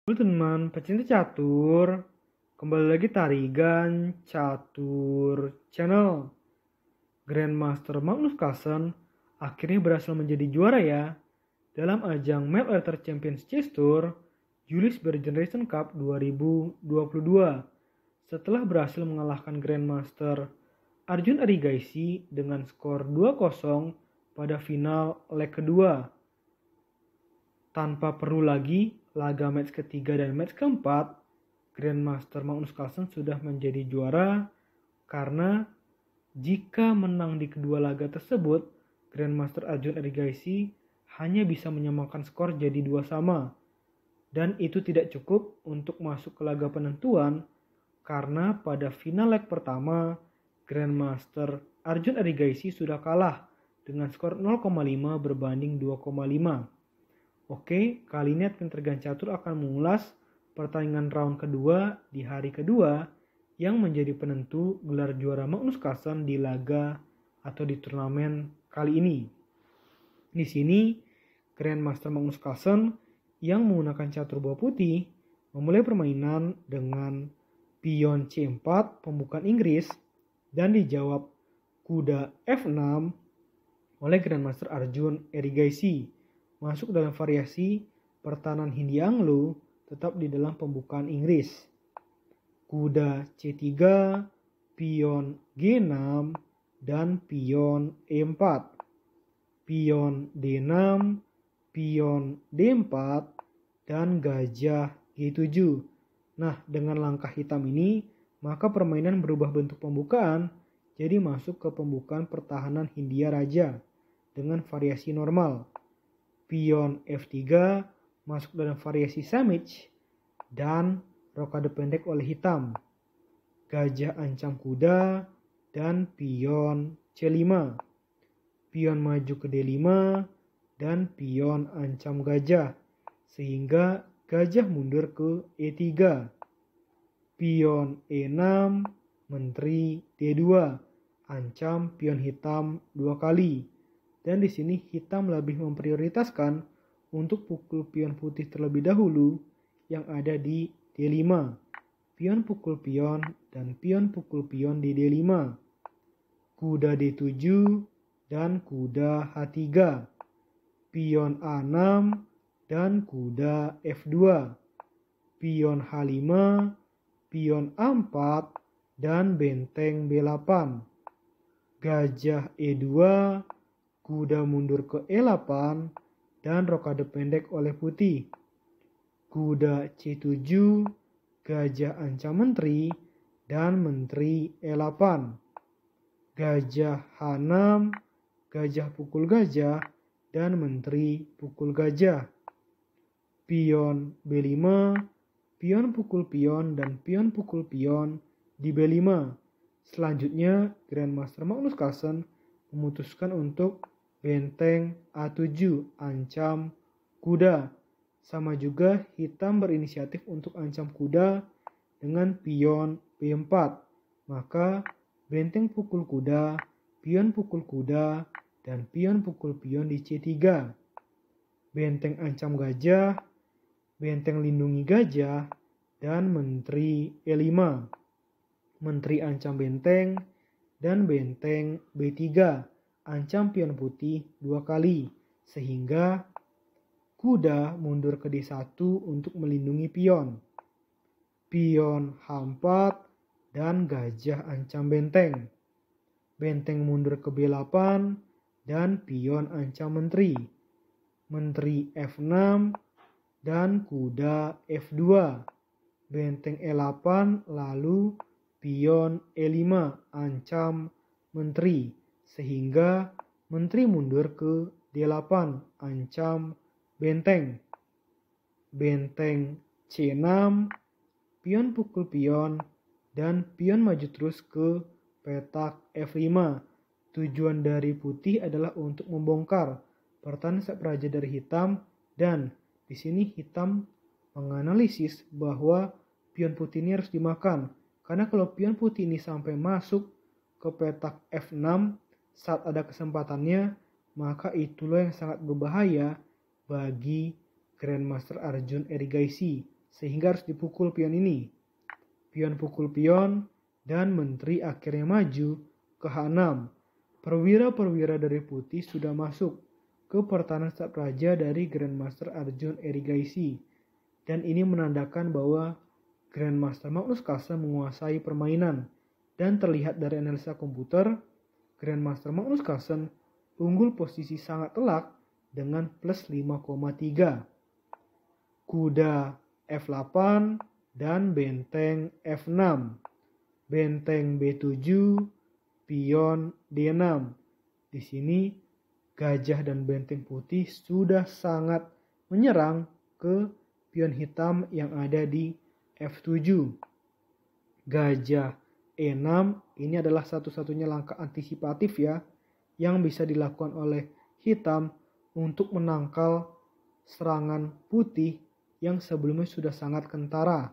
Halo teman pecinta catur, kembali lagi Tarigan Catur Channel. Grandmaster Magnus Carlsen akhirnya berhasil menjadi juara ya dalam ajang Map Earther Champions Chess Tour Julius-Baer Generation Cup 2022 setelah berhasil mengalahkan Grandmaster Arjun Erigaisi dengan skor 2-0 pada final leg kedua. Tanpa perlu lagi laga match ketiga dan match keempat, Grandmaster Magnus Carlsen sudah menjadi juara karena jika menang di kedua laga tersebut, Grandmaster Arjun Erigaisi hanya bisa menyamakan skor jadi 2-2. Dan itu tidak cukup untuk masuk ke laga penentuan karena pada final leg pertama, Grandmaster Arjun Erigaisi sudah kalah dengan skor 0,5 berbanding 2,5. Oke, kali ini Admin Tergan Catur akan mengulas pertandingan round kedua di hari kedua yang menjadi penentu gelar juara Magnus Carlsen di laga atau di turnamen kali ini. Di sini, Grandmaster Magnus Carlsen yang menggunakan catur bola putih memulai permainan dengan pion C4 pembukaan Inggris dan dijawab kuda F6 oleh Grandmaster Arjun Erigaisi. Masuk dalam variasi pertahanan Hindia Anglo tetap di dalam pembukaan Inggris. Kuda C3, pion G6, dan pion E4. Pion D6, pion D4, dan gajah G7. Nah, dengan langkah hitam ini, maka permainan berubah bentuk pembukaan jadi masuk ke pembukaan pertahanan Hindia Raja dengan variasi normal. Pion F3 masuk dalam variasi sandwich dan rokade pendek oleh hitam. Gajah ancam kuda dan pion C5. Pion maju ke D5 dan pion ancam gajah sehingga gajah mundur ke E3. Pion E6 menteri D2 ancam pion hitam 2 kali. Dan di sini hitam lebih memprioritaskan untuk pukul pion putih terlebih dahulu yang ada di D5. Pion pukul pion dan pion pukul pion di D5. Kuda D7 dan kuda H3. Pion A6 dan kuda F2. Pion H5, pion A4 dan benteng B8. Gajah E2, kuda mundur ke E8 dan rokade pendek oleh putih. Kuda C7, gajah ancam menteri dan menteri E8. Gajah H6, gajah pukul gajah dan menteri pukul gajah. Pion B5, pion pukul pion dan pion pukul pion di B5. Selanjutnya, Grandmaster Magnus Carlsen memutuskan untuk benteng A7 ancam kuda. Sama juga hitam berinisiatif untuk ancam kuda dengan pion B4. Maka benteng pukul kuda, pion pukul kuda, dan pion pukul pion di C3. Benteng ancam gajah, benteng lindungi gajah, dan menteri E5. Menteri ancam benteng dan benteng B3 ancam pion putih 2 kali sehingga kuda mundur ke D1 untuk melindungi pion. Pion H4 dan gajah ancam benteng. Benteng mundur ke B8 dan pion ancam menteri. Menteri F6 dan kuda F2. Benteng E8 lalu pion E5 ancam menteri. Sehingga menteri mundur ke D8 ancam benteng. Benteng C6, pion pukul pion, dan pion maju terus ke petak F5. Tujuan dari putih adalah untuk membongkar pertahanan sayap raja dari hitam dan di sini hitam menganalisis bahwa pion putih ini harus dimakan. Karena kalau pion putih ini sampai masuk ke petak F6 saat ada kesempatannya, maka itulah yang sangat berbahaya bagi Grandmaster Arjun Erigaisi sehingga harus dipukul pion ini. Pion pukul pion dan menteri akhirnya maju ke H6. Perwira-perwira dari putih sudah masuk ke pertahanan staf raja dari Grandmaster Arjun Erigaisi. Dan ini menandakan bahwa Grandmaster Magnus Carlsen menguasai permainan. Dan terlihat dari analisa komputer, Grandmaster Magnus Carlsen unggul posisi sangat telak dengan plus 5,3. Kuda F8 dan benteng F6. Benteng B7, pion D6. Di sini gajah dan benteng putih sudah sangat menyerang ke pion hitam yang ada di F7. Gajah E6 ini adalah satu-satunya langkah antisipatif ya yang bisa dilakukan oleh hitam untuk menangkal serangan putih yang sebelumnya sudah sangat kentara.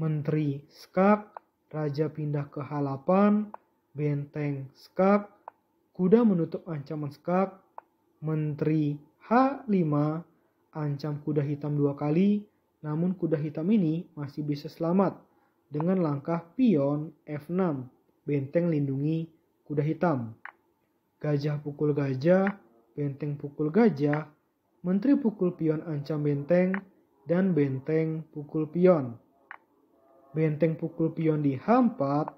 Menteri skak, raja pindah ke H8, benteng skak, kuda menutup ancaman skak, menteri H5 ancam kuda hitam 2 kali, namun kuda hitam ini masih bisa selamat dengan langkah pion F6, benteng lindungi kuda hitam. Gajah pukul gajah, benteng pukul gajah, menteri pukul pion ancam benteng, dan benteng pukul pion. Benteng pukul pion di H4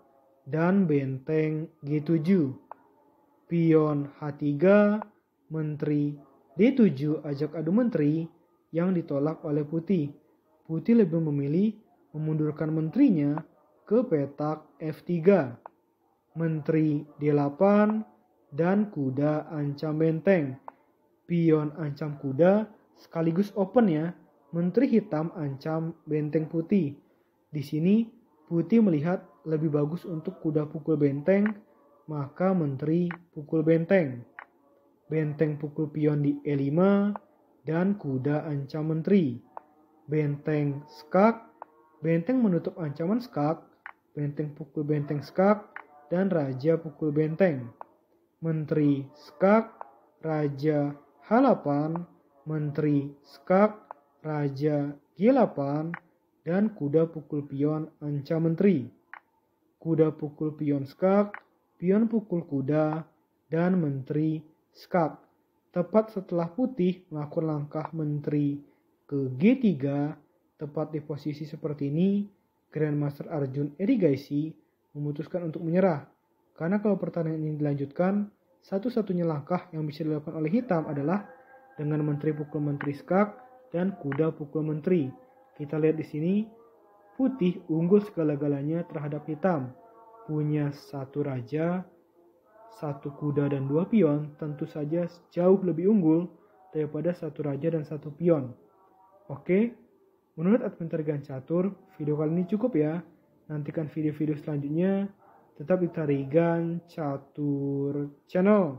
dan benteng G7. Pion H3, menteri D7 ajak adu menteri yang ditolak oleh putih. Putih lebih memilih memundurkan menterinya ke petak F3. Menteri D8 dan kuda ancam benteng. Pion ancam kuda sekaligus open ya. Menteri hitam ancam benteng putih. Di sini putih melihat lebih bagus untuk kuda pukul benteng, maka menteri pukul benteng. Benteng pukul pion di E5 dan kuda ancam menteri. Benteng skak, benteng menutup ancaman skak, benteng pukul benteng skak, dan raja pukul benteng. Menteri skak, raja H8, menteri skak, raja G8, dan kuda pukul pion ancam menteri. Kuda pukul pion skak, pion pukul kuda, dan menteri skak. Tepat setelah putih melakukan langkah menteri ke G3, tepat di posisi seperti ini, Grandmaster Arjun Erigaisi memutuskan untuk menyerah. Karena kalau pertandingan ini dilanjutkan, satu-satunya langkah yang bisa dilakukan oleh hitam adalah dengan menteri pukul menteri skak dan kuda pukul menteri. Kita lihat di sini, putih unggul segala-galanya terhadap hitam. Punya satu raja, satu kuda dan 2 pion, tentu saja jauh lebih unggul daripada satu raja dan 1 pion. Oke, menurut admin Tarigan Catur, video kali ini cukup ya. Nantikan video-video selanjutnya. Tetap di Tarigan Catur Channel.